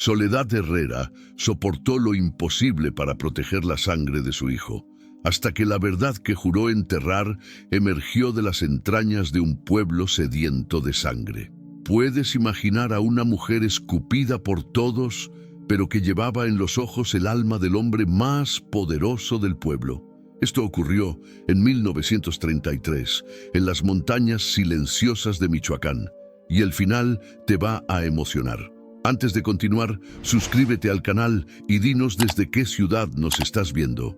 Soledad Herrera soportó lo imposible para proteger la sangre de su hijo, hasta que la verdad que juró enterrar emergió de las entrañas de un pueblo sediento de sangre. ¿Puedes imaginar a una mujer escupida por todos, pero que llevaba en los ojos el alma del hombre más poderoso del pueblo? Esto ocurrió en 1933, en las montañas silenciosas de Michoacán, y el final te va a emocionar. Antes de continuar, suscríbete al canal y dinos desde qué ciudad nos estás viendo.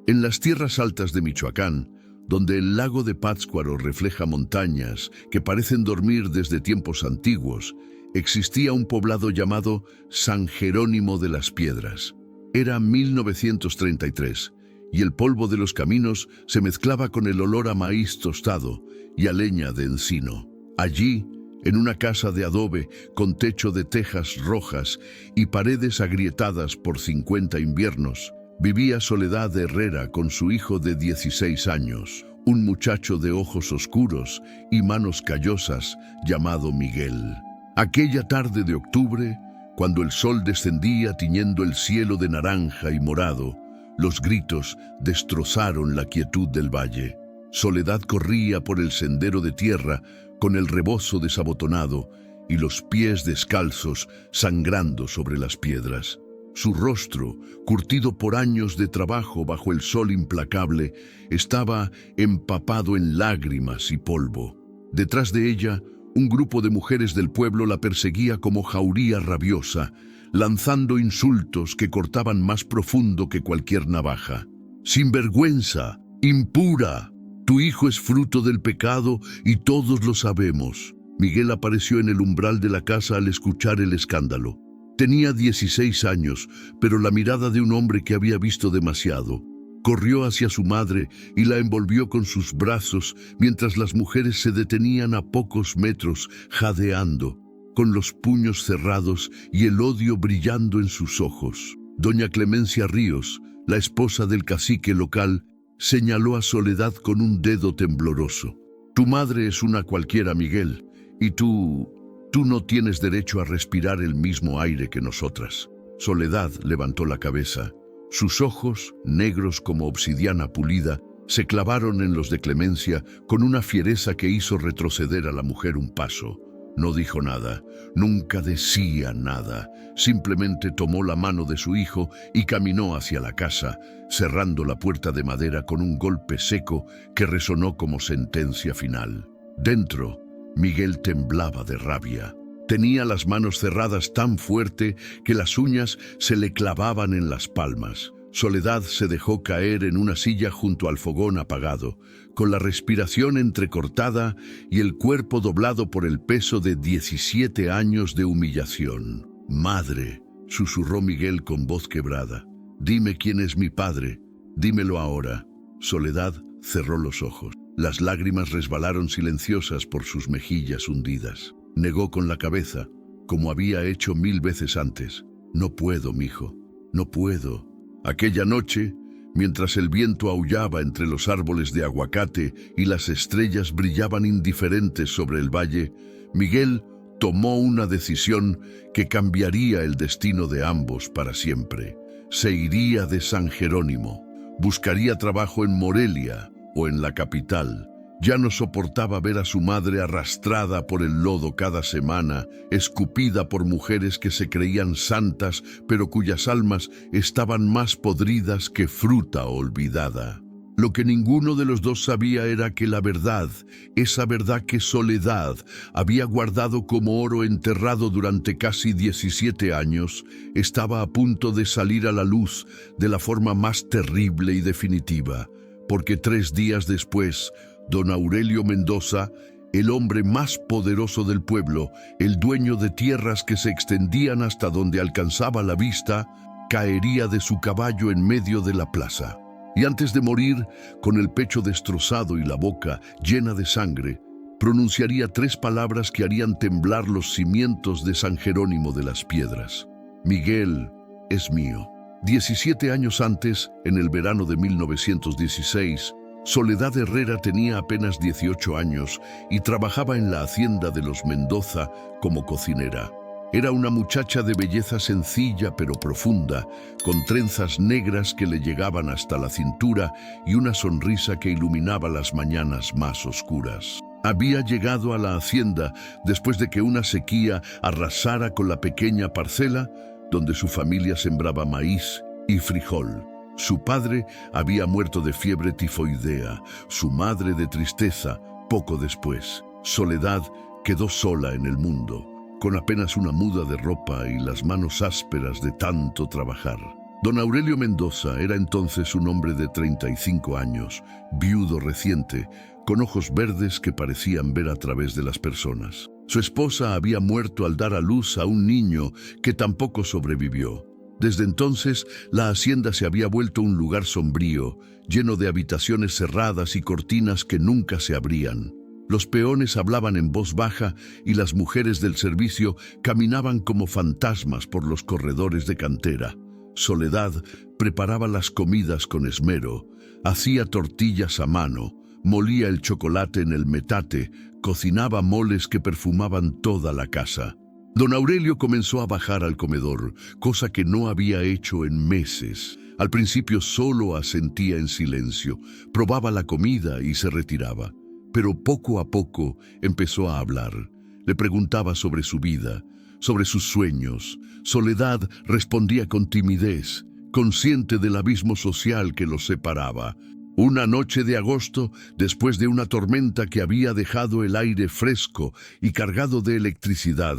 En las tierras altas de Michoacán, donde el lago de Pátzcuaro refleja montañas que parecen dormir desde tiempos antiguos, existía un poblado llamado San Jerónimo de las Piedras. Era 1933, y el polvo de los caminos se mezclaba con el olor a maíz tostado y a leña de encino. Allí, en una casa de adobe con techo de tejas rojas y paredes agrietadas por 50 inviernos, vivía Soledad Herrera con su hijo de 16 años, un muchacho de ojos oscuros y manos callosas llamado Miguel. Aquella tarde de octubre, cuando el sol descendía tiñendo el cielo de naranja y morado, los gritos destrozaron la quietud del valle. Soledad corría por el sendero de tierra con el rebozo desabotonado y los pies descalzos sangrando sobre las piedras. Su rostro, curtido por años de trabajo bajo el sol implacable, estaba empapado en lágrimas y polvo. Detrás de ella, un grupo de mujeres del pueblo la perseguía como jauría rabiosa, lanzando insultos que cortaban más profundo que cualquier navaja. «¡Sinvergüenza! ¡Impura! Tu hijo es fruto del pecado y todos lo sabemos». Miguel apareció en el umbral de la casa al escuchar el escándalo. Tenía 16 años, pero la mirada de un hombre que había visto demasiado. Corrió hacia su madre y la envolvió con sus brazos mientras las mujeres se detenían a pocos metros, jadeando, con los puños cerrados y el odio brillando en sus ojos. Doña Clemencia Ríos, la esposa del cacique local, señaló a Soledad con un dedo tembloroso. «Tu madre es una cualquiera, Miguel, y tú no tienes derecho a respirar el mismo aire que nosotras». Soledad levantó la cabeza. Sus ojos, negros como obsidiana pulida, se clavaron en los de Clemencia con una fiereza que hizo retroceder a la mujer un paso. No dijo nada, nunca decía nada. Simplemente tomó la mano de su hijo y caminó hacia la casa, cerrando la puerta de madera con un golpe seco que resonó como sentencia final. Dentro, Miguel temblaba de rabia. Tenía las manos cerradas tan fuerte que las uñas se le clavaban en las palmas. Soledad se dejó caer en una silla junto al fogón apagado, con la respiración entrecortada y el cuerpo doblado por el peso de 17 años de humillación. «Madre», susurró Miguel con voz quebrada, «dime quién es mi padre, dímelo ahora». Soledad cerró los ojos. Las lágrimas resbalaron silenciosas por sus mejillas hundidas. Negó con la cabeza, como había hecho 1000 veces antes. «No puedo, mijo, no puedo». Aquella noche, mientras el viento aullaba entre los árboles de aguacate y las estrellas brillaban indiferentes sobre el valle, Miguel tomó una decisión que cambiaría el destino de ambos para siempre. Se iría de San Jerónimo, buscaría trabajo en Morelia o en la capital. Ya no soportaba ver a su madre arrastrada por el lodo cada semana, escupida por mujeres que se creían santas, pero cuyas almas estaban más podridas que fruta olvidada. Lo que ninguno de los dos sabía era que la verdad, esa verdad que Soledad había guardado como oro enterrado durante casi 17 años, estaba a punto de salir a la luz de la forma más terrible y definitiva, porque 3 días después, don Aurelio Mendoza, el hombre más poderoso del pueblo, el dueño de tierras que se extendían hasta donde alcanzaba la vista, caería de su caballo en medio de la plaza. Y antes de morir, con el pecho destrozado y la boca llena de sangre, pronunciaría 3 palabras que harían temblar los cimientos de San Jerónimo de las Piedras. «Miguel es mío». 17 años antes, en el verano de 1916, Soledad Herrera tenía apenas 18 años y trabajaba en la hacienda de los Mendoza como cocinera. Era una muchacha de belleza sencilla pero profunda, con trenzas negras que le llegaban hasta la cintura y una sonrisa que iluminaba las mañanas más oscuras. Había llegado a la hacienda después de que una sequía arrasara con la pequeña parcela donde su familia sembraba maíz y frijol. Su padre había muerto de fiebre tifoidea, su madre de tristeza poco después. Soledad quedó sola en el mundo, con apenas una muda de ropa y las manos ásperas de tanto trabajar. Don Aurelio Mendoza era entonces un hombre de 35 años, viudo reciente, con ojos verdes que parecían ver a través de las personas. Su esposa había muerto al dar a luz a un niño que tampoco sobrevivió. Desde entonces, la hacienda se había vuelto un lugar sombrío, lleno de habitaciones cerradas y cortinas que nunca se abrían. Los peones hablaban en voz baja y las mujeres del servicio caminaban como fantasmas por los corredores de cantera. Soledad preparaba las comidas con esmero, hacía tortillas a mano, molía el chocolate en el metate, cocinaba moles que perfumaban toda la casa. Don Aurelio comenzó a bajar al comedor, cosa que no había hecho en meses. Al principio solo asentía en silencio, probaba la comida y se retiraba. Pero poco a poco empezó a hablar. Le preguntaba sobre su vida, sobre sus sueños. Soledad respondía con timidez, consciente del abismo social que los separaba. Una noche de agosto, después de una tormenta que había dejado el aire fresco y cargado de electricidad,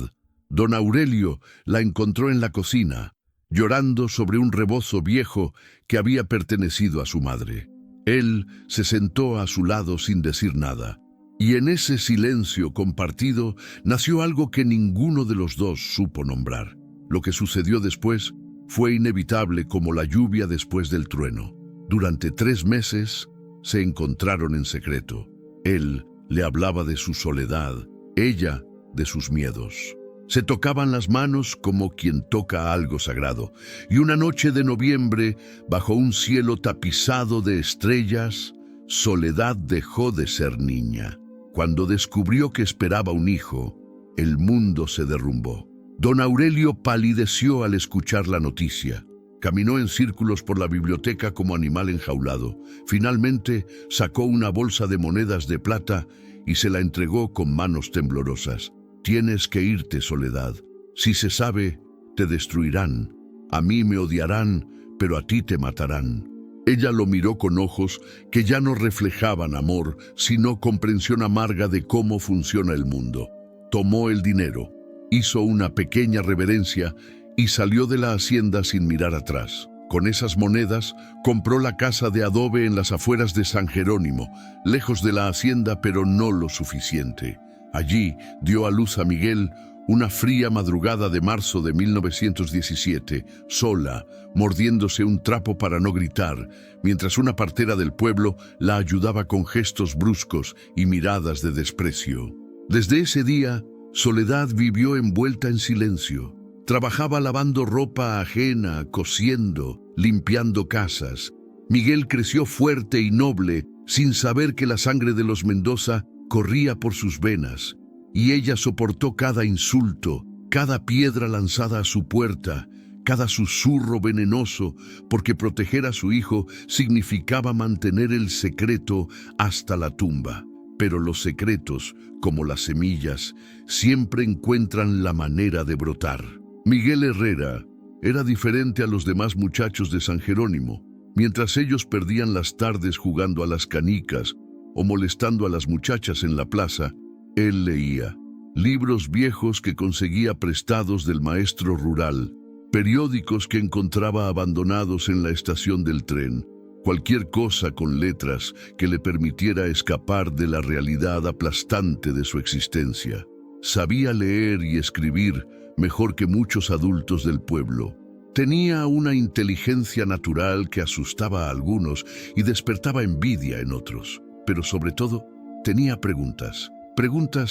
don Aurelio la encontró en la cocina, llorando sobre un rebozo viejo que había pertenecido a su madre. Él se sentó a su lado sin decir nada, y en ese silencio compartido nació algo que ninguno de los dos supo nombrar. Lo que sucedió después fue inevitable como la lluvia después del trueno. Durante 3 meses se encontraron en secreto. Él le hablaba de su soledad, ella de sus miedos. Se tocaban las manos como quien toca algo sagrado, y una noche de noviembre, bajo un cielo tapizado de estrellas, Soledad dejó de ser niña. Cuando descubrió que esperaba un hijo, el mundo se derrumbó. Don Aurelio palideció al escuchar la noticia. Caminó en círculos por la biblioteca como animal enjaulado. Finalmente sacó una bolsa de monedas de plata y se la entregó con manos temblorosas. Tienes que irte, Soledad. Si se sabe, te destruirán. A mí me odiarán, pero a ti te matarán. Ella lo miró con ojos que ya no reflejaban amor, sino comprensión amarga de cómo funciona el mundo. Tomó el dinero, hizo una pequeña reverencia y salió de la hacienda sin mirar atrás. Con esas monedas compró la casa de adobe en las afueras de San Jerónimo, lejos de la hacienda, pero no lo suficiente. Allí dio a luz a Miguel una fría madrugada de marzo de 1917, sola, mordiéndose un trapo para no gritar, mientras una partera del pueblo la ayudaba con gestos bruscos y miradas de desprecio. Desde ese día, Soledad vivió envuelta en silencio. Trabajaba lavando ropa ajena, cosiendo, limpiando casas. Miguel creció fuerte y noble, sin saber que la sangre de los Mendoza corría por sus venas, y ella soportó cada insulto, cada piedra lanzada a su puerta, cada susurro venenoso, porque proteger a su hijo significaba mantener el secreto hasta la tumba. Pero los secretos, como las semillas, siempre encuentran la manera de brotar. Miguel Herrera era diferente a los demás muchachos de San Jerónimo. Mientras ellos perdían las tardes jugando a las canicas o molestando a las muchachas en la plaza, él leía libros viejos que conseguía prestados del maestro rural, periódicos que encontraba abandonados en la estación del tren, cualquier cosa con letras que le permitiera escapar de la realidad aplastante de su existencia. Sabía leer y escribir mejor que muchos adultos del pueblo. Tenía una inteligencia natural que asustaba a algunos y despertaba envidia en otros. Pero sobre todo, tenía preguntas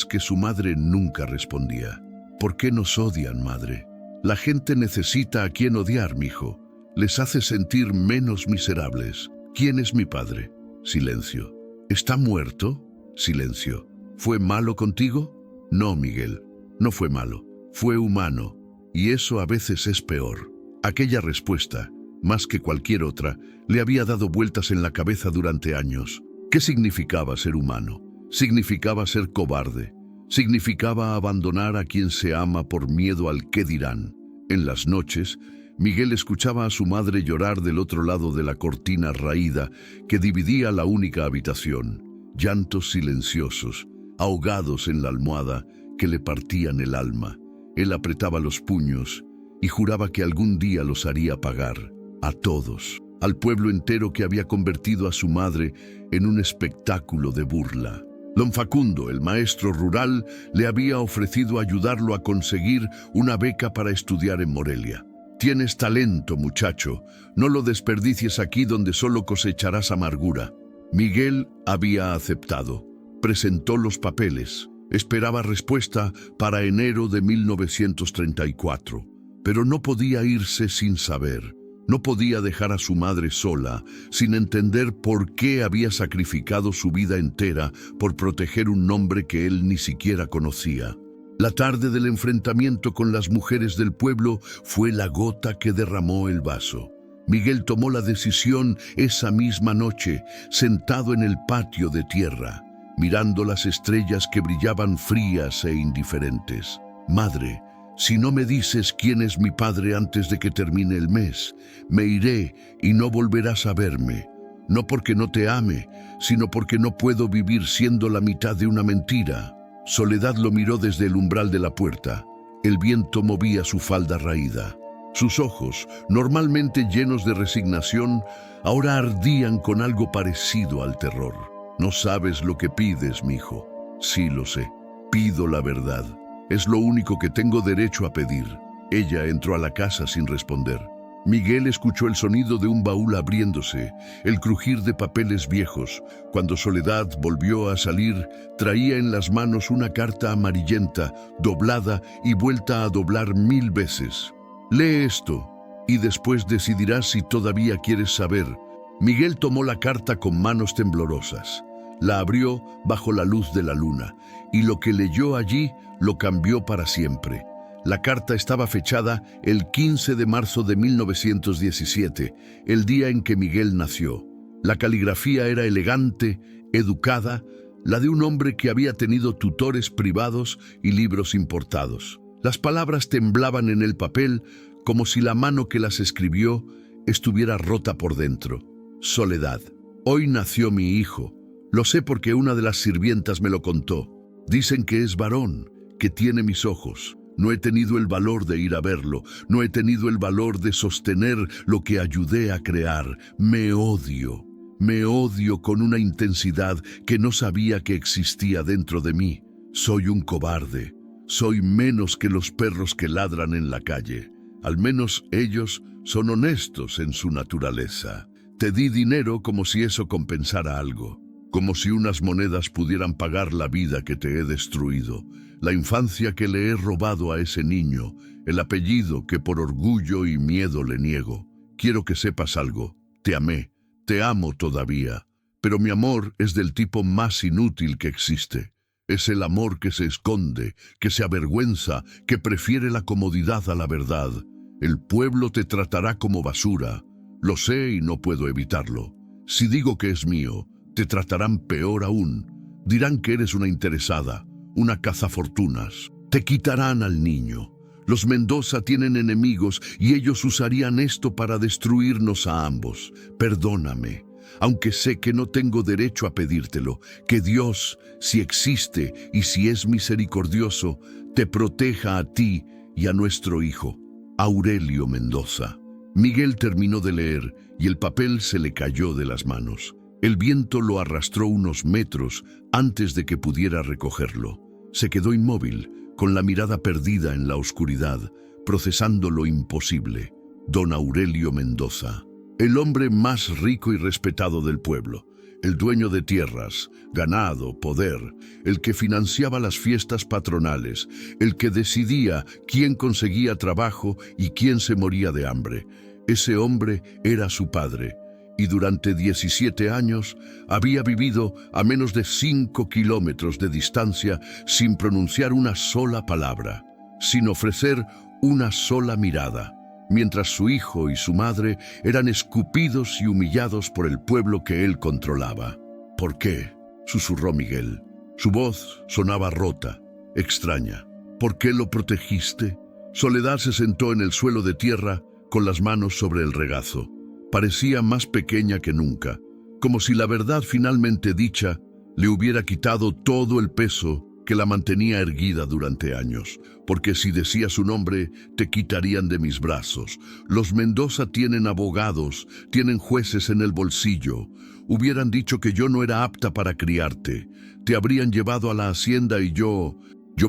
que su madre nunca respondía. ¿Por qué nos odian, madre? La gente necesita a quien odiar, mijo. Les hace sentir menos miserables. ¿Quién es mi padre? Silencio. ¿Está muerto? Silencio. ¿Fue malo contigo? No, Miguel, no fue malo. Fue humano. Y eso a veces es peor. Aquella respuesta, más que cualquier otra, le había dado vueltas en la cabeza durante años. ¿Qué significaba ser humano? Significaba ser cobarde. Significaba abandonar a quien se ama por miedo al qué dirán. En las noches, Miguel escuchaba a su madre llorar del otro lado de la cortina raída que dividía la única habitación. Llantos silenciosos, ahogados en la almohada, que le partían el alma. Él apretaba los puños y juraba que algún día los haría pagar. A todos, al pueblo entero que había convertido a su madre en un espectáculo de burla. Don Facundo, el maestro rural, le había ofrecido ayudarlo a conseguir una beca para estudiar en Morelia. «Tienes talento, muchacho, no lo desperdicies aquí donde solo cosecharás amargura». Miguel había aceptado. Presentó los papeles. Esperaba respuesta para enero de 1934, pero no podía irse sin saber. No podía dejar a su madre sola, sin entender por qué había sacrificado su vida entera por proteger un nombre que él ni siquiera conocía. La tarde del enfrentamiento con las mujeres del pueblo fue la gota que derramó el vaso. Miguel tomó la decisión esa misma noche, sentado en el patio de tierra, mirando las estrellas que brillaban frías e indiferentes. «Madre, si no me dices quién es mi padre antes de que termine el mes, me iré y no volverás a verme. No porque no te ame, sino porque no puedo vivir siendo la mitad de una mentira». Soledad lo miró desde el umbral de la puerta. El viento movía su falda raída. Sus ojos, normalmente llenos de resignación, ahora ardían con algo parecido al terror. «No sabes lo que pides, mijo». «Sí lo sé. Pido la verdad. Es lo único que tengo derecho a pedir». Ella entró a la casa sin responder. Miguel escuchó el sonido de un baúl abriéndose, el crujir de papeles viejos. Cuando Soledad volvió a salir, traía en las manos una carta amarillenta, doblada y vuelta a doblar 1000 veces. «Lee esto, y después decidirás si todavía quieres saber». Miguel tomó la carta con manos temblorosas. La abrió bajo la luz de la luna, y lo que leyó allí lo cambió para siempre. La carta estaba fechada el 15 de marzo de 1917, el día en que Miguel nació. La caligrafía era elegante, educada, la de un hombre que había tenido tutores privados y libros importados. Las palabras temblaban en el papel como si la mano que las escribió estuviera rota por dentro. Soledad. Hoy nació mi hijo. Lo sé porque una de las sirvientas me lo contó. Dicen que es varón, que tiene mis ojos. No he tenido el valor de ir a verlo. No he tenido el valor de sostener lo que ayudé a crear. Me odio. Me odio con una intensidad que no sabía que existía dentro de mí. Soy un cobarde. Soy menos que los perros que ladran en la calle. Al menos ellos son honestos en su naturaleza. Te di dinero como si eso compensara algo. Como si unas monedas pudieran pagar la vida que te he destruido, la infancia que le he robado a ese niño, el apellido que por orgullo y miedo le niego. Quiero que sepas algo. Te amé, te amo todavía, pero mi amor es del tipo más inútil que existe. Es el amor que se esconde, que se avergüenza, que prefiere la comodidad a la verdad. El pueblo te tratará como basura. Lo sé y no puedo evitarlo. Si digo que es mío, te tratarán peor aún. Dirán que eres una interesada, una cazafortunas. Te quitarán al niño. Los Mendoza tienen enemigos y ellos usarían esto para destruirnos a ambos. Perdóname, aunque sé que no tengo derecho a pedírtelo. Que Dios, si existe y si es misericordioso, te proteja a ti y a nuestro hijo. Aurelio Mendoza. Miguel terminó de leer y el papel se le cayó de las manos. El viento lo arrastró unos metros antes de que pudiera recogerlo. Se quedó inmóvil, con la mirada perdida en la oscuridad, procesando lo imposible. Don Aurelio Mendoza, el hombre más rico y respetado del pueblo, el dueño de tierras, ganado, poder, el que financiaba las fiestas patronales, el que decidía quién conseguía trabajo y quién se moría de hambre. Ese hombre era su padre. y durante 17 años había vivido a menos de 5 kilómetros de distancia sin pronunciar una sola palabra, sin ofrecer una sola mirada, mientras su hijo y su madre eran escupidos y humillados por el pueblo que él controlaba. ¿Por qué?, susurró Miguel. Su voz sonaba rota, extraña. ¿Por qué lo protegiste? Soledad se sentó en el suelo de tierra con las manos sobre el regazo. Parecía más pequeña que nunca, como si la verdad finalmente dicha le hubiera quitado todo el peso que la mantenía erguida durante años. Porque si decía su nombre, te quitarían de mis brazos. Los Mendoza tienen abogados, tienen jueces en el bolsillo. Hubieran dicho que yo no era apta para criarte. Te habrían llevado a la hacienda y yo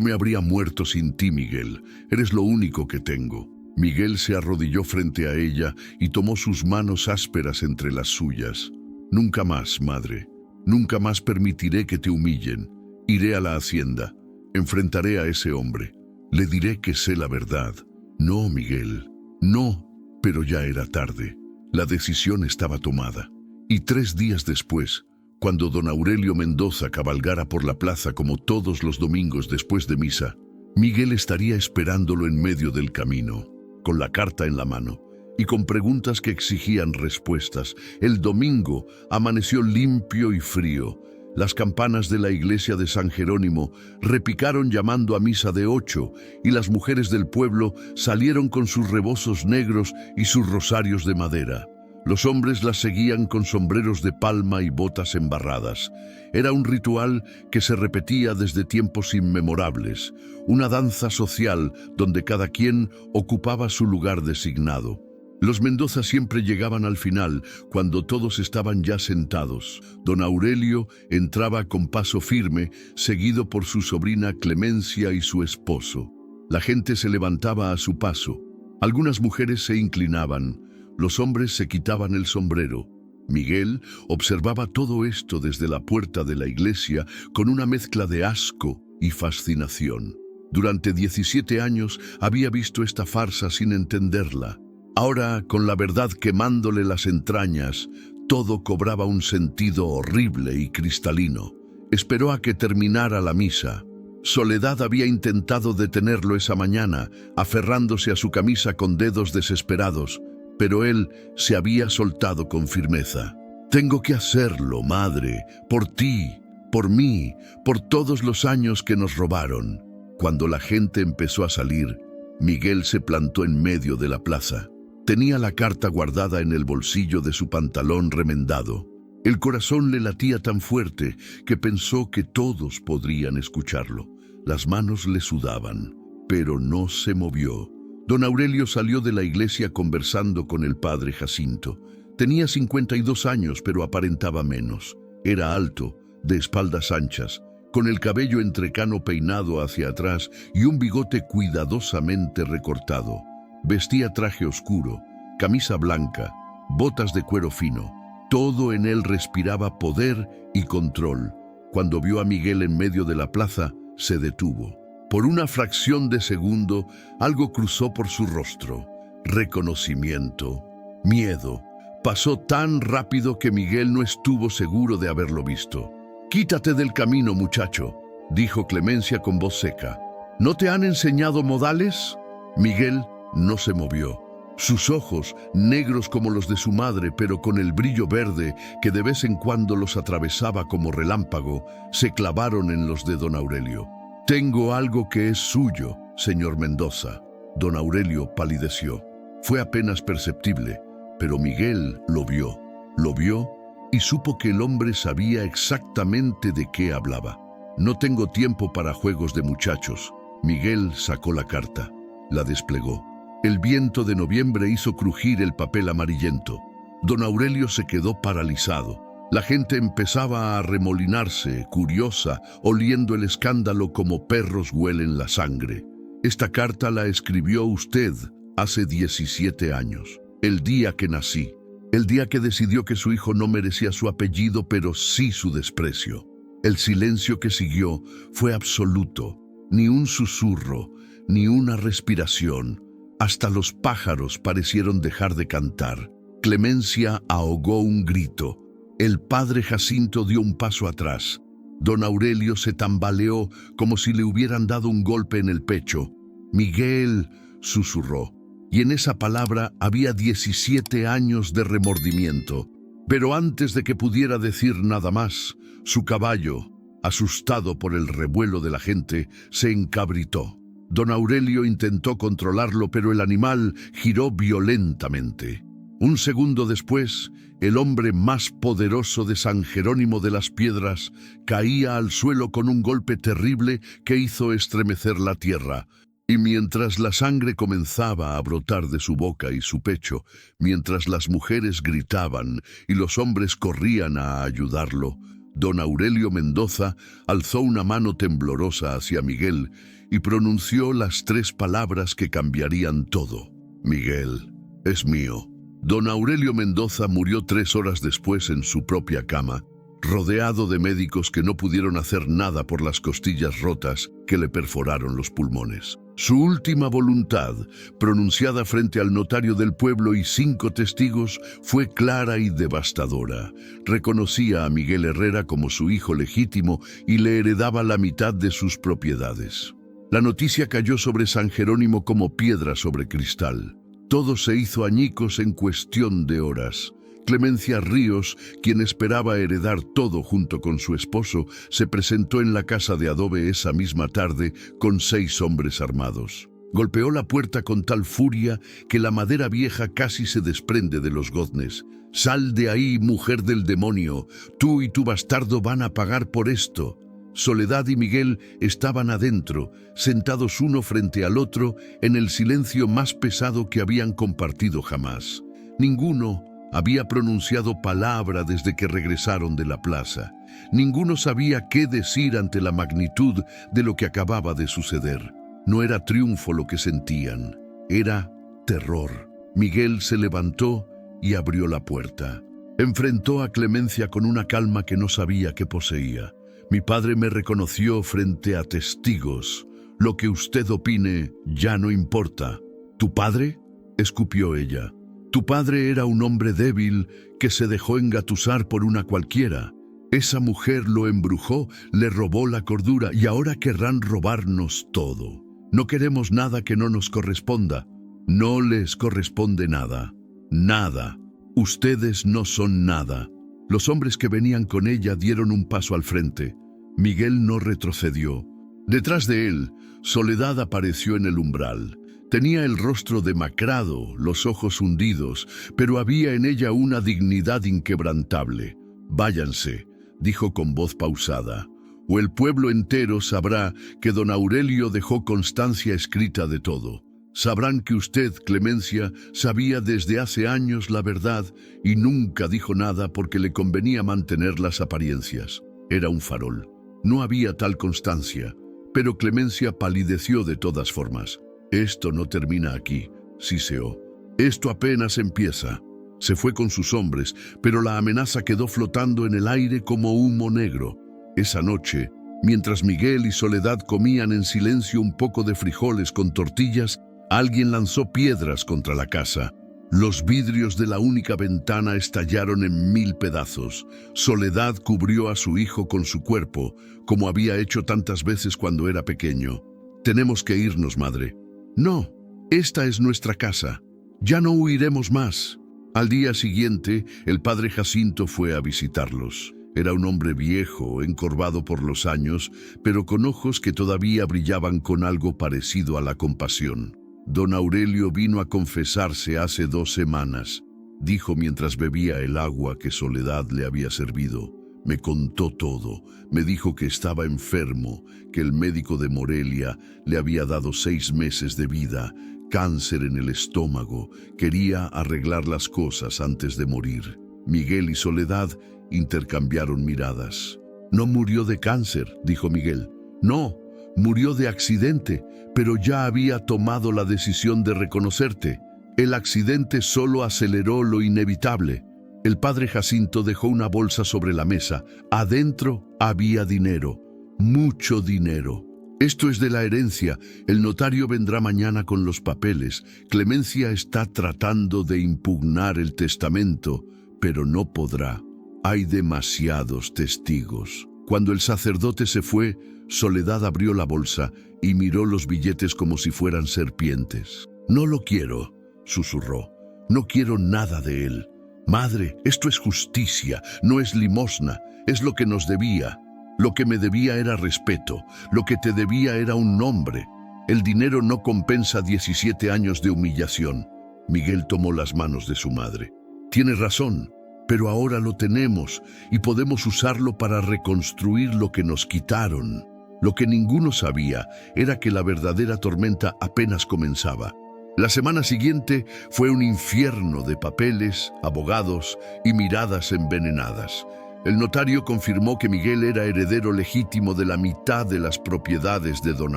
me habría muerto sin ti, Miguel. Eres lo único que tengo. Miguel se arrodilló frente a ella y tomó sus manos ásperas entre las suyas. Nunca más, madre. Nunca más permitiré que te humillen. Iré a la hacienda. Enfrentaré a ese hombre. Le diré que sé la verdad. No, Miguel. No. Pero ya era tarde. La decisión estaba tomada. Y 3 días después, cuando don Aurelio Mendoza cabalgara por la plaza como todos los domingos después de misa, Miguel estaría esperándolo en medio del camino, con la carta en la mano y con preguntas que exigían respuestas. El domingo amaneció limpio y frío. Las campanas de la iglesia de San Jerónimo repicaron llamando a misa de 8 y las mujeres del pueblo salieron con sus rebozos negros y sus rosarios de madera. Los hombres las seguían con sombreros de palma y botas embarradas. Era un ritual que se repetía desde tiempos inmemorables, una danza social donde cada quien ocupaba su lugar designado. Los Mendoza siempre llegaban al final, cuando todos estaban ya sentados. Don Aurelio entraba con paso firme, seguido por su sobrina Clemencia y su esposo. La gente se levantaba a su paso. Algunas mujeres se inclinaban. Los hombres se quitaban el sombrero. Miguel observaba todo esto desde la puerta de la iglesia con una mezcla de asco y fascinación. Durante 17 años había visto esta farsa sin entenderla. Ahora, con la verdad quemándole las entrañas, todo cobraba un sentido horrible y cristalino. Esperó a que terminara la misa. Soledad había intentado detenerlo esa mañana, aferrándose a su camisa con dedos desesperados, pero él se había soltado con firmeza. Tengo que hacerlo, madre, por ti, por mí, por todos los años que nos robaron. Cuando la gente empezó a salir, Miguel se plantó en medio de la plaza. Tenía la carta guardada en el bolsillo de su pantalón remendado. El corazón le latía tan fuerte que pensó que todos podrían escucharlo. Las manos le sudaban, pero no se movió. Don Aurelio salió de la iglesia conversando con el padre Jacinto. Tenía 52 años, pero aparentaba menos. Era alto, de espaldas anchas, con el cabello entrecano peinado hacia atrás y un bigote cuidadosamente recortado. Vestía traje oscuro, camisa blanca, botas de cuero fino. Todo en él respiraba poder y control. Cuando vio a Miguel en medio de la plaza, se detuvo. Por una fracción de segundo, algo cruzó por su rostro. Reconocimiento, miedo. Pasó tan rápido que Miguel no estuvo seguro de haberlo visto. «Quítate del camino, muchacho», dijo Clemencia con voz seca. «¿No te han enseñado modales?» Miguel no se movió. Sus ojos, negros como los de su madre, pero con el brillo verde que de vez en cuando los atravesaba como relámpago, se clavaron en los de don Aurelio. «Tengo algo que es suyo, señor Mendoza». Don Aurelio palideció. Fue apenas perceptible, pero Miguel lo vio y supo que el hombre sabía exactamente de qué hablaba. «No tengo tiempo para juegos de muchachos». Miguel sacó la carta, la desplegó. El viento de noviembre hizo crujir el papel amarillento. Don Aurelio se quedó paralizado. La gente empezaba a arremolinarse, curiosa, oliendo el escándalo como perros huelen la sangre. «Esta carta la escribió usted hace 17 años, el día que nací, el día que decidió que su hijo no merecía su apellido, pero sí su desprecio». El silencio que siguió fue absoluto, ni un susurro, ni una respiración. Hasta los pájaros parecieron dejar de cantar. Clemencia ahogó un grito. El padre Jacinto dio un paso atrás. Don Aurelio se tambaleó como si le hubieran dado un golpe en el pecho. «Miguel», susurró, y en esa palabra había 17 años de remordimiento. Pero antes de que pudiera decir nada más, su caballo, asustado por el revuelo de la gente, se encabritó. Don Aurelio intentó controlarlo, pero el animal giró violentamente. Un segundo después, el hombre más poderoso de San Jerónimo de las Piedras caía al suelo con un golpe terrible que hizo estremecer la tierra. Y mientras la sangre comenzaba a brotar de su boca y su pecho, mientras las mujeres gritaban y los hombres corrían a ayudarlo, don Aurelio Mendoza alzó una mano temblorosa hacia Miguel y pronunció las 3 palabras que cambiarían todo. «Miguel es mío». Don Aurelio Mendoza murió 3 horas después en su propia cama, rodeado de médicos que no pudieron hacer nada por las costillas rotas que le perforaron los pulmones. Su última voluntad, pronunciada frente al notario del pueblo y 5 testigos, fue clara y devastadora. Reconocía a Miguel Herrera como su hijo legítimo y le heredaba la mitad de sus propiedades. La noticia cayó sobre San Jerónimo como piedra sobre cristal. Todo se hizo añicos en cuestión de horas. Clemencia Ríos, quien esperaba heredar todo junto con su esposo, se presentó en la casa de adobe esa misma tarde con 6 hombres armados. Golpeó la puerta con tal furia que la madera vieja casi se desprende de los goznes. «Sal de ahí, mujer del demonio, tú y tu bastardo van a pagar por esto». Soledad y Miguel estaban adentro, sentados uno frente al otro, en el silencio más pesado que habían compartido jamás. Ninguno había pronunciado palabra desde que regresaron de la plaza. Ninguno sabía qué decir ante la magnitud de lo que acababa de suceder. No era triunfo lo que sentían, era terror. Miguel se levantó y abrió la puerta. Enfrentó a Clemencia con una calma que no sabía que poseía. «Mi padre me reconoció frente a testigos. Lo que usted opine ya no importa». «¿Tu padre?», escupió ella. «Tu padre era un hombre débil que se dejó engatusar por una cualquiera. Esa mujer lo embrujó, le robó la cordura y ahora querrán robarnos todo. No queremos nada que no nos corresponda. No les corresponde nada. Nada. Ustedes no son nada». Los hombres que venían con ella dieron un paso al frente. Miguel no retrocedió. Detrás de él, Soledad apareció en el umbral. Tenía el rostro demacrado, los ojos hundidos, pero había en ella una dignidad inquebrantable. «Váyanse», dijo con voz pausada, «o el pueblo entero sabrá que don Aurelio dejó constancia escrita de todo. Sabrán que usted, Clemencia, sabía desde hace años la verdad y nunca dijo nada porque le convenía mantener las apariencias. Era un farol. No había tal constancia, pero Clemencia palideció de todas formas. «Esto no termina aquí», siseó. «Esto apenas empieza». Se fue con sus hombres, pero la amenaza quedó flotando en el aire como humo negro. Esa noche, mientras Miguel y Soledad comían en silencio un poco de frijoles con tortillas, alguien lanzó piedras contra la casa. Los vidrios de la única ventana estallaron en 1000 pedazos. Soledad cubrió a su hijo con su cuerpo, como había hecho tantas veces cuando era pequeño. «Tenemos que irnos, madre». «No, esta es nuestra casa. Ya no huiremos más». Al día siguiente, el padre Jacinto fue a visitarlos. Era un hombre viejo, encorvado por los años, pero con ojos que todavía brillaban con algo parecido a la compasión. «Don Aurelio vino a confesarse hace 2 semanas», dijo mientras bebía el agua que Soledad le había servido. «Me contó todo. Me dijo que estaba enfermo, que el médico de Morelia le había dado 6 meses de vida, cáncer en el estómago, quería arreglar las cosas antes de morir». Miguel y Soledad intercambiaron miradas. «No murió de cáncer», dijo Miguel. «No, murió de accidente, pero ya había tomado la decisión de reconocerte. El accidente solo aceleró lo inevitable». El padre Jacinto dejó una bolsa sobre la mesa. Adentro había dinero, mucho dinero. Esto es de la herencia. El notario vendrá mañana con los papeles. Clemencia está tratando de impugnar el testamento, pero no podrá. Hay demasiados testigos. Cuando el sacerdote se fue, Soledad abrió la bolsa y miró los billetes como si fueran serpientes. «No lo quiero», susurró. «No quiero nada de él. Madre, esto es justicia, no es limosna, es lo que nos debía. Lo que me debía era respeto, lo que te debía era un nombre. El dinero no compensa 17 años de humillación». Miguel tomó las manos de su madre. «Tienes razón, pero ahora lo tenemos y podemos usarlo para reconstruir lo que nos quitaron». Lo que ninguno sabía era que la verdadera tormenta apenas comenzaba. La semana siguiente fue un infierno de papeles, abogados y miradas envenenadas. El notario confirmó que Miguel era heredero legítimo de la mitad de las propiedades de don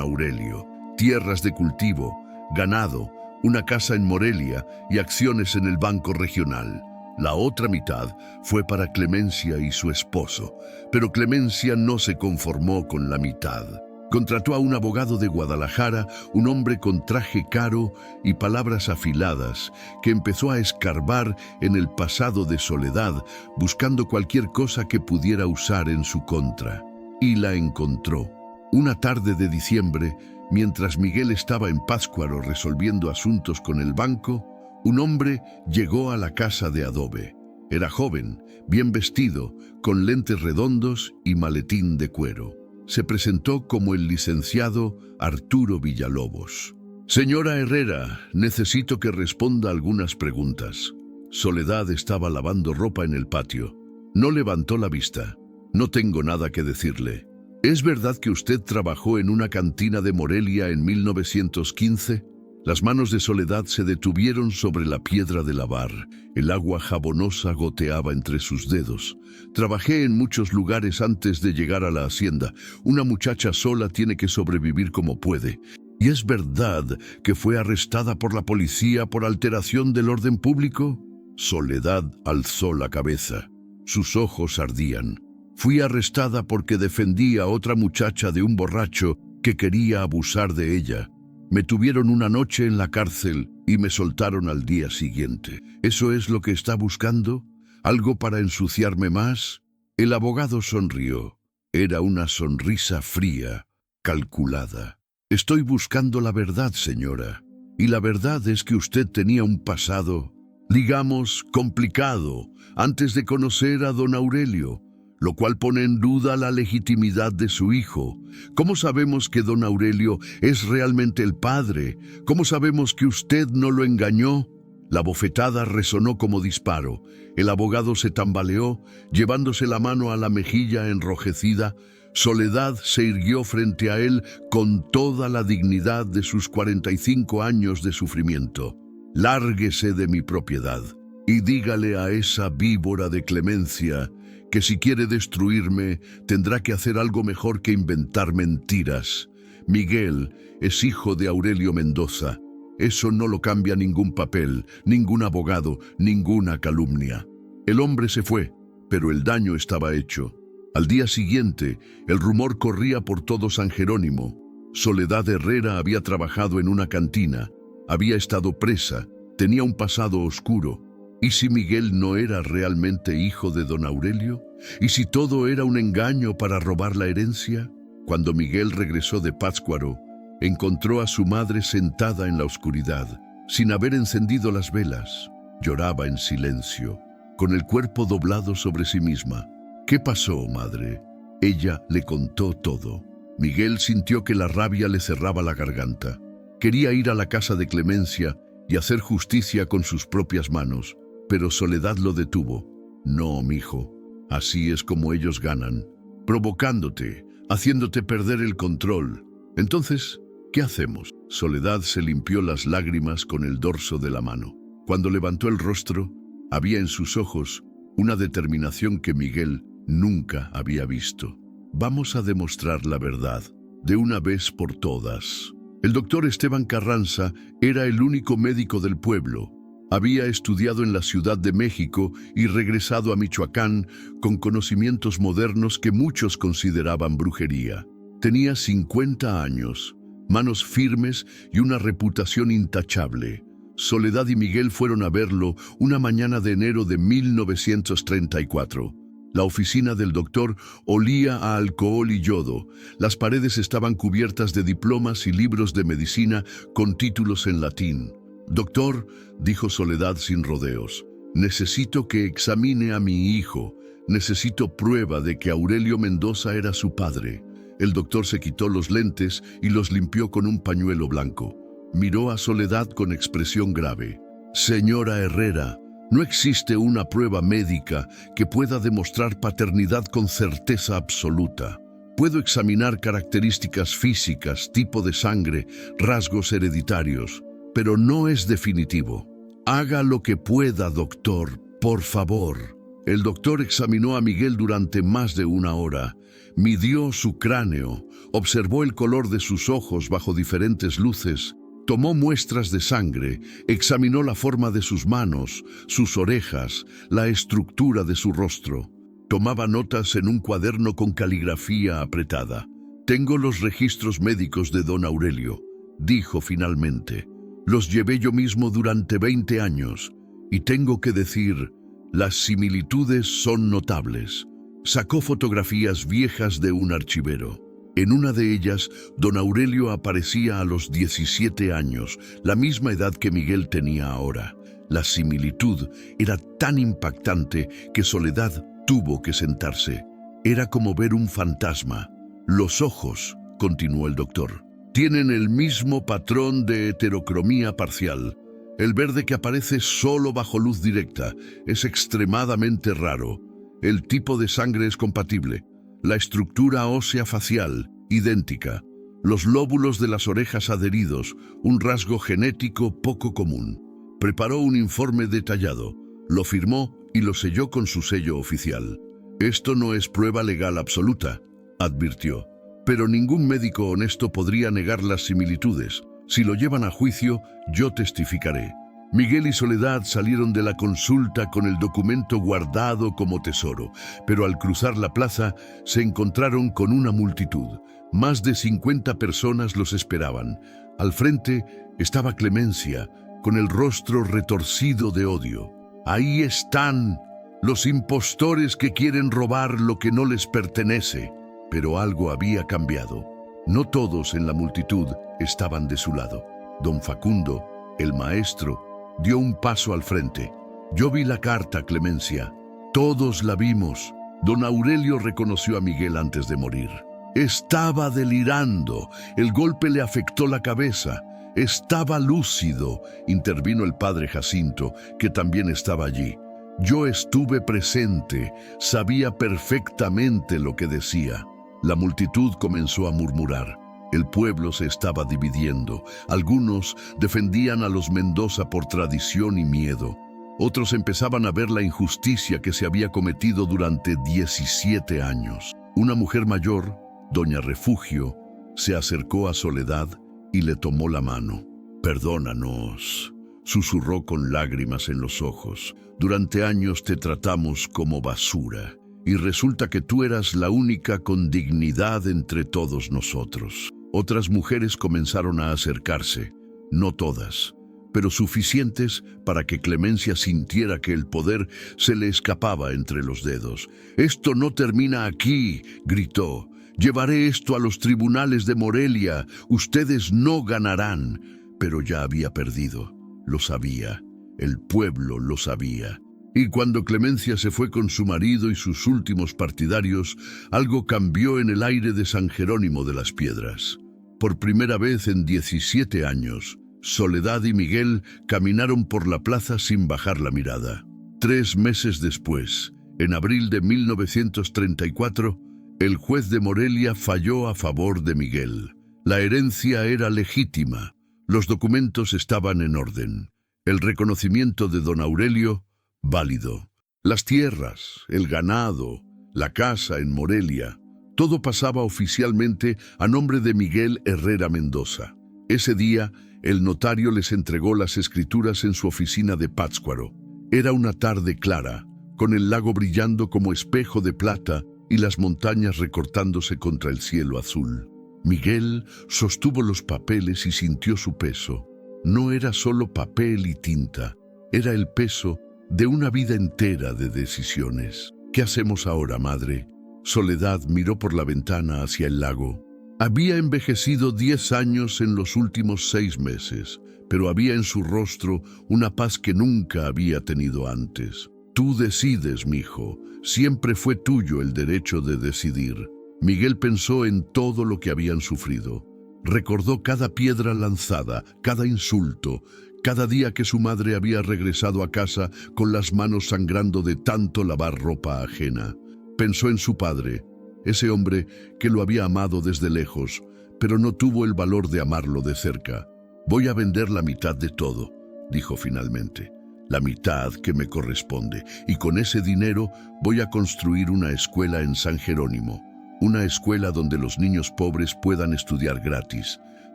Aurelio: tierras de cultivo, ganado, una casa en Morelia y acciones en el Banco Regional. La otra mitad fue para Clemencia y su esposo, pero Clemencia no se conformó con la mitad. Contrató a un abogado de Guadalajara, un hombre con traje caro y palabras afiladas, que empezó a escarbar en el pasado de Soledad, buscando cualquier cosa que pudiera usar en su contra. Y la encontró. Una tarde de diciembre, mientras Miguel estaba en Pátzcuaro resolviendo asuntos con el banco, un hombre llegó a la casa de adobe. Era joven, bien vestido, con lentes redondos y maletín de cuero. Se presentó como el licenciado Arturo Villalobos. «Señora Herrera, necesito que responda algunas preguntas». Soledad estaba lavando ropa en el patio. No levantó la vista. «No tengo nada que decirle. ¿Es verdad que usted trabajó en una cantina de Morelia en 1915? Las manos de Soledad se detuvieron sobre la piedra de lavar. El agua jabonosa goteaba entre sus dedos. «Trabajé en muchos lugares antes de llegar a la hacienda. Una muchacha sola tiene que sobrevivir como puede. ¿Y es verdad que fue arrestada por la policía por alteración del orden público?» Soledad alzó la cabeza. Sus ojos ardían. «Fui arrestada porque defendí a otra muchacha de un borracho que quería abusar de ella. Me tuvieron una noche en la cárcel y me soltaron al día siguiente. ¿Eso es lo que está buscando? ¿Algo para ensuciarme más?» El abogado sonrió. Era una sonrisa fría, calculada. «Estoy buscando la verdad, señora. Y la verdad es que usted tenía un pasado, digamos, complicado, antes de conocer a don Aurelio, lo cual pone en duda la legitimidad de su hijo. ¿Cómo sabemos que don Aurelio es realmente el padre? ¿Cómo sabemos que usted no lo engañó?» La bofetada resonó como disparo. El abogado se tambaleó, llevándose la mano a la mejilla enrojecida. Soledad se irguió frente a él con toda la dignidad de sus 45 años de sufrimiento. «Lárguese de mi propiedad y dígale a esa víbora de Clemencia que si quiere destruirme, tendrá que hacer algo mejor que inventar mentiras. Miguel es hijo de Aurelio Mendoza. Eso no lo cambia ningún papel, ningún abogado, ninguna calumnia». El hombre se fue, pero el daño estaba hecho. Al día siguiente, el rumor corría por todo San Jerónimo. Soledad Herrera había trabajado en una cantina, había estado presa, tenía un pasado oscuro. ¿Y si Miguel no era realmente hijo de don Aurelio? ¿Y si todo era un engaño para robar la herencia? Cuando Miguel regresó de Pátzcuaro, encontró a su madre sentada en la oscuridad, sin haber encendido las velas. Lloraba en silencio, con el cuerpo doblado sobre sí misma. «¿Qué pasó, madre?» Ella le contó todo. Miguel sintió que la rabia le cerraba la garganta. Quería ir a la casa de Clemencia y hacer justicia con sus propias manos, pero Soledad lo detuvo. «No, mijo, así es como ellos ganan, provocándote, haciéndote perder el control. Entonces, ¿qué hacemos?» Soledad se limpió las lágrimas con el dorso de la mano. Cuando levantó el rostro, había en sus ojos una determinación que Miguel nunca había visto. «Vamos a demostrar la verdad, de una vez por todas». El doctor Esteban Carranza era el único médico del pueblo. Había estudiado en la Ciudad de México y regresado a Michoacán con conocimientos modernos que muchos consideraban brujería. Tenía 50 años, manos firmes y una reputación intachable. Soledad y Miguel fueron a verlo una mañana de enero de 1934. La oficina del doctor olía a alcohol y yodo. Las paredes estaban cubiertas de diplomas y libros de medicina con títulos en latín. «Doctor», dijo Soledad sin rodeos, «necesito que examine a mi hijo. Necesito prueba de que Aurelio Mendoza era su padre». El doctor se quitó los lentes y los limpió con un pañuelo blanco. Miró a Soledad con expresión grave. «Señora Herrera, no existe una prueba médica que pueda demostrar paternidad con certeza absoluta. Puedo examinar características físicas, tipo de sangre, rasgos hereditarios, pero no es definitivo. Haga lo que pueda, doctor, por favor». El doctor examinó a Miguel durante más de una hora. Midió su cráneo, observó el color de sus ojos bajo diferentes luces, tomó muestras de sangre, examinó la forma de sus manos, sus orejas, la estructura de su rostro. Tomaba notas en un cuaderno con caligrafía apretada. «Tengo los registros médicos de don Aurelio», dijo finalmente. «Los llevé yo mismo durante 20 años, y tengo que decir, las similitudes son notables». Sacó fotografías viejas de un archivero. En una de ellas, don Aurelio aparecía a los 17 años, la misma edad que Miguel tenía ahora. La similitud era tan impactante que Soledad tuvo que sentarse. Era como ver un fantasma. «Los ojos», continuó el doctor, «tienen el mismo patrón de heterocromía parcial. El verde que aparece solo bajo luz directa es extremadamente raro. El tipo de sangre es compatible. La estructura ósea facial, idéntica. Los lóbulos de las orejas adheridos, un rasgo genético poco común». Preparó un informe detallado, lo firmó y lo selló con su sello oficial. «Esto no es prueba legal absoluta», advirtió, «pero ningún médico honesto podría negar las similitudes. Si lo llevan a juicio, yo testificaré». Miguel y Soledad salieron de la consulta con el documento guardado como tesoro, pero al cruzar la plaza se encontraron con una multitud. Más de 50 personas los esperaban. Al frente estaba Clemencia, con el rostro retorcido de odio. «Ahí están, los impostores que quieren robar lo que no les pertenece». Pero algo había cambiado. No todos en la multitud estaban de su lado. Don Facundo, el maestro, dio un paso al frente. «Yo vi la carta, Clemencia. Todos la vimos». Don Aurelio reconoció a Miguel antes de morir. Estaba delirando. El golpe le afectó la cabeza. Estaba lúcido, intervino el padre Jacinto, que también estaba allí. «Yo estuve presente, sabía perfectamente lo que decía». La multitud comenzó a murmurar. El pueblo se estaba dividiendo. Algunos defendían a los Mendoza por tradición y miedo. Otros empezaban a ver la injusticia que se había cometido durante 17 años. Una mujer mayor, doña Refugio, se acercó a Soledad y le tomó la mano. «Perdónanos», susurró con lágrimas en los ojos. «Durante años te tratamos como basura, y resulta que tú eras la única con dignidad entre todos nosotros». Otras mujeres comenzaron a acercarse, no todas, pero suficientes para que Clemencia sintiera que el poder se le escapaba entre los dedos. «Esto no termina aquí», gritó. «Llevaré esto a los tribunales de Morelia. Ustedes no ganarán». Pero ya había perdido. Lo sabía. El pueblo lo sabía. Y cuando Clemencia se fue con su marido y sus últimos partidarios, algo cambió en el aire de San Jerónimo de las Piedras. Por primera vez en 17 años, Soledad y Miguel caminaron por la plaza sin bajar la mirada. 3 meses después, en abril de 1934, el juez de Morelia falló a favor de Miguel. La herencia era legítima, los documentos estaban en orden, el reconocimiento de don Aurelio, válido. Las tierras, el ganado, la casa en Morelia, todo pasaba oficialmente a nombre de Miguel Herrera Mendoza. Ese día, el notario les entregó las escrituras en su oficina de Pátzcuaro. Era una tarde clara, con el lago brillando como espejo de plata y las montañas recortándose contra el cielo azul. Miguel sostuvo los papeles y sintió su peso. No era solo papel y tinta, era el peso de una vida entera de decisiones. ¿Qué hacemos ahora, madre? Soledad miró por la ventana hacia el lago. Había envejecido 10 años en los últimos 6 meses, pero había en su rostro una paz que nunca había tenido antes. Tú decides, mijo. Siempre fue tuyo el derecho de decidir. Miguel pensó en todo lo que habían sufrido. Recordó cada piedra lanzada, cada insulto, cada día que su madre había regresado a casa con las manos sangrando de tanto lavar ropa ajena. Pensó en su padre, ese hombre que lo había amado desde lejos, pero no tuvo el valor de amarlo de cerca. Voy a vender la mitad de todo, dijo finalmente. La mitad que me corresponde, y con ese dinero voy a construir una escuela en San Jerónimo. Una escuela donde los niños pobres puedan estudiar gratis,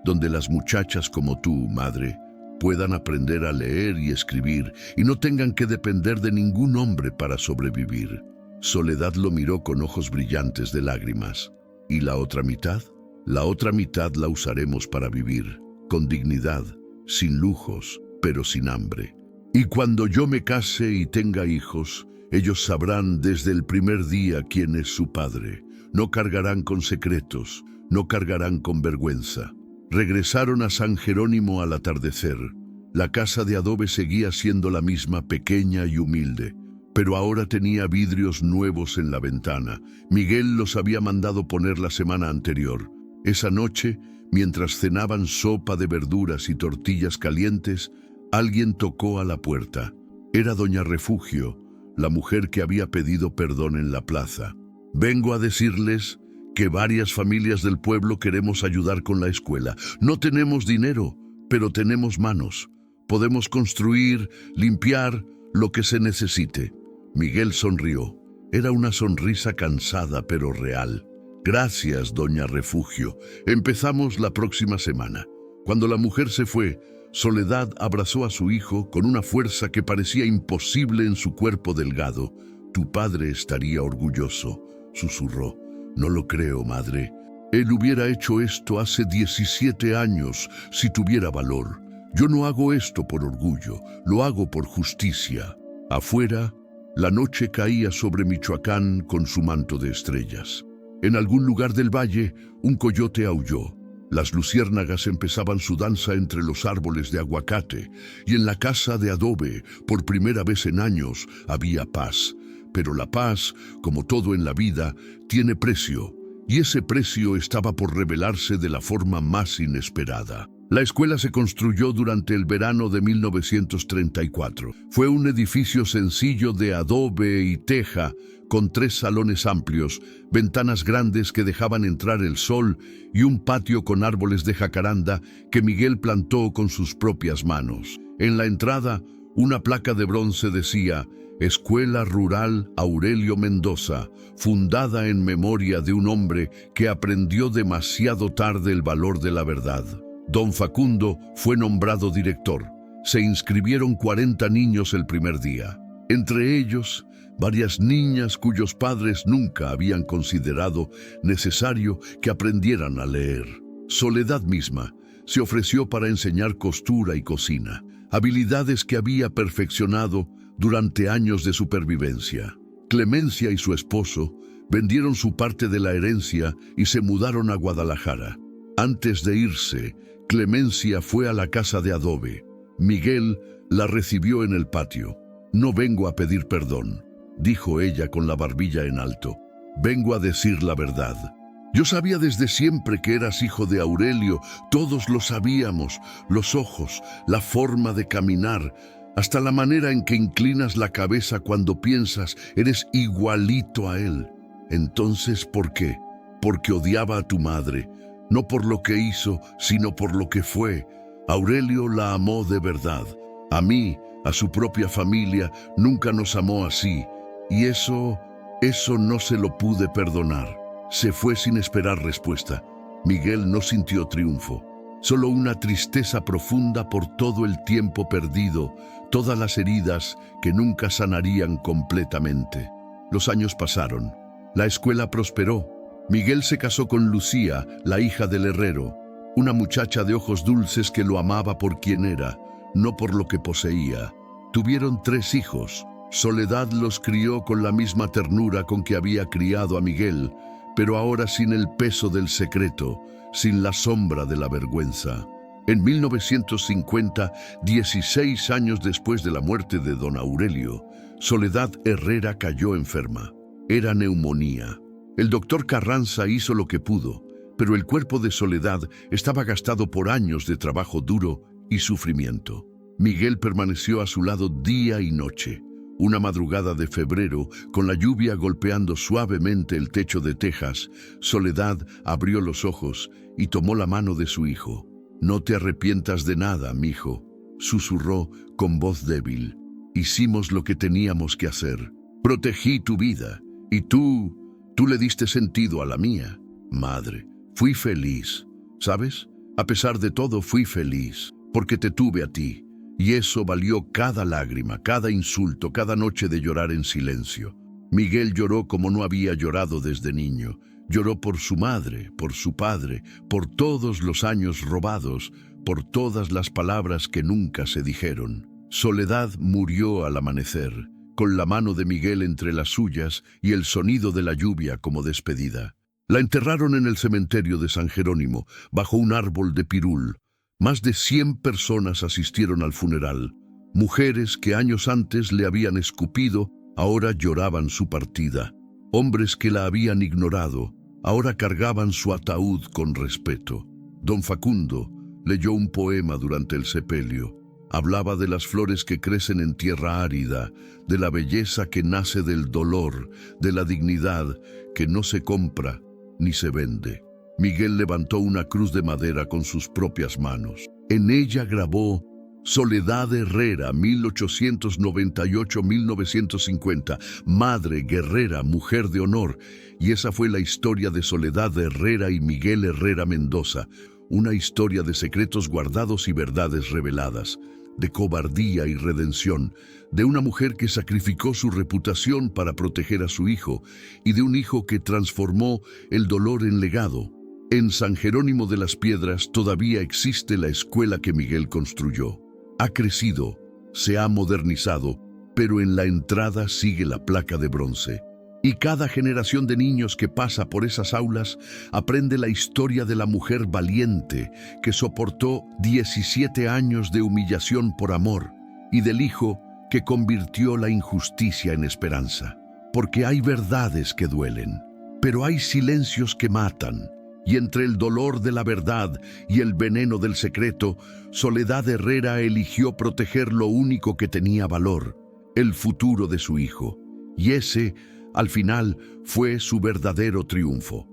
donde las muchachas como tú, madre, puedan aprender a leer y escribir y no tengan que depender de ningún hombre para sobrevivir. Soledad lo miró con ojos brillantes de lágrimas. ¿Y la otra mitad? La otra mitad la usaremos para vivir, con dignidad, sin lujos, pero sin hambre. Y cuando yo me case y tenga hijos, ellos sabrán desde el primer día quién es su padre. No cargarán con secretos, no cargarán con vergüenza. Regresaron a San Jerónimo al atardecer. La casa de adobe seguía siendo la misma, pequeña y humilde, pero ahora tenía vidrios nuevos en la ventana. Miguel los había mandado poner la semana anterior. Esa noche, mientras cenaban sopa de verduras y tortillas calientes, alguien tocó a la puerta. Era doña Refugio, la mujer que había pedido perdón en la plaza. Vengo a decirles que varias familias del pueblo queremos ayudar con la escuela. No tenemos dinero, pero tenemos manos. Podemos construir, limpiar, lo que se necesite. Miguel sonrió. Era una sonrisa cansada pero real. Gracias, doña Refugio. Empezamos la próxima semana. Cuando la mujer se fue, Soledad abrazó a su hijo con una fuerza que parecía imposible en su cuerpo delgado. Tu padre estaría orgulloso, susurró. No lo creo, madre. Él hubiera hecho esto hace 17 años si tuviera valor. Yo no hago esto por orgullo, lo hago por justicia. Afuera, la noche caía sobre Michoacán con su manto de estrellas. En algún lugar del valle, un coyote aulló. Las luciérnagas empezaban su danza entre los árboles de aguacate, y en la casa de adobe, por primera vez en años, había paz. Pero la paz, como todo en la vida, tiene precio, y ese precio estaba por revelarse de la forma más inesperada. La escuela se construyó durante el verano de 1934. Fue un edificio sencillo de adobe y teja, con 3 salones amplios, ventanas grandes que dejaban entrar el sol y un patio con árboles de jacaranda que Miguel plantó con sus propias manos. En la entrada, una placa de bronce decía: Escuela Rural Aurelio Mendoza, fundada en memoria de un hombre que aprendió demasiado tarde el valor de la verdad. Don Facundo fue nombrado director. Se inscribieron 40 niños el primer día. Entre ellos, varias niñas cuyos padres nunca habían considerado necesario que aprendieran a leer. Soledad misma se ofreció para enseñar costura y cocina, habilidades que había perfeccionado durante años de supervivencia. Clemencia y su esposo vendieron su parte de la herencia y se mudaron a Guadalajara. Antes de irse, Clemencia fue a la casa de adobe. Miguel la recibió en el patio. No vengo a pedir perdón, dijo ella con la barbilla en alto. Vengo a decir la verdad. Yo sabía desde siempre que eras hijo de Aurelio. Todos lo sabíamos. Los ojos, la forma de caminar, hasta la manera en que inclinas la cabeza cuando piensas, eres igualito a él. Entonces, ¿por qué? Porque odiaba a tu madre, no por lo que hizo, sino por lo que fue. Aurelio la amó de verdad. A mí, a su propia familia, nunca nos amó así. Y eso no se lo pude perdonar. Se fue sin esperar respuesta. Miguel no sintió triunfo, solo una tristeza profunda por todo el tiempo perdido, todas las heridas que nunca sanarían completamente. Los años pasaron. La escuela prosperó. Miguel se casó con Lucía, la hija del herrero, una muchacha de ojos dulces que lo amaba por quien era, no por lo que poseía. Tuvieron 3 hijos. Soledad los crió con la misma ternura con que había criado a Miguel, pero ahora sin el peso del secreto, sin la sombra de la vergüenza. En 1950, 16 años después de la muerte de don Aurelio, Soledad Herrera cayó enferma. Era neumonía. El doctor Carranza hizo lo que pudo, pero el cuerpo de Soledad estaba gastado por años de trabajo duro y sufrimiento. Miguel permaneció a su lado día y noche. Una madrugada de febrero, con la lluvia golpeando suavemente el techo de Texas, Soledad abrió los ojos y tomó la mano de su hijo. «No te arrepientas de nada, mijo», susurró con voz débil. «Hicimos lo que teníamos que hacer. Protegí tu vida, y tú le diste sentido a la mía. Madre, fui feliz, ¿sabes? A pesar de todo, fui feliz, porque te tuve a ti. Y eso valió cada lágrima, cada insulto, cada noche de llorar en silencio». Miguel lloró como no había llorado desde niño. Lloró por su madre, por su padre, por todos los años robados, por todas las palabras que nunca se dijeron. Soledad murió al amanecer, con la mano de Miguel entre las suyas y el sonido de la lluvia como despedida. La enterraron en el cementerio de San Jerónimo, bajo un árbol de pirul. Más de 100 personas asistieron al funeral. Mujeres que años antes le habían escupido, ahora lloraban su partida. Hombres que la habían ignorado, ahora cargaban su ataúd con respeto. Don Facundo leyó un poema durante el sepelio. Hablaba de las flores que crecen en tierra árida, de la belleza que nace del dolor, de la dignidad que no se compra ni se vende. Miguel levantó una cruz de madera con sus propias manos. En ella grabó Soledad Herrera, 1898-1950, madre, guerrera, mujer de honor. Y esa fue la historia de Soledad Herrera y Miguel Herrera Mendoza, una historia de secretos guardados y verdades reveladas, de cobardía y redención, de una mujer que sacrificó su reputación para proteger a su hijo y de un hijo que transformó el dolor en legado. En San Jerónimo de las Piedras todavía existe la escuela que Miguel construyó. Ha crecido, se ha modernizado, pero en la entrada sigue la placa de bronce. Y cada generación de niños que pasa por esas aulas aprende la historia de la mujer valiente que soportó 17 años de humillación por amor y del hijo que convirtió la injusticia en esperanza. Porque hay verdades que duelen, pero hay silencios que matan. Y entre el dolor de la verdad y el veneno del secreto, Soledad Herrera eligió proteger lo único que tenía valor, el futuro de su hijo. Y ese, al final, fue su verdadero triunfo.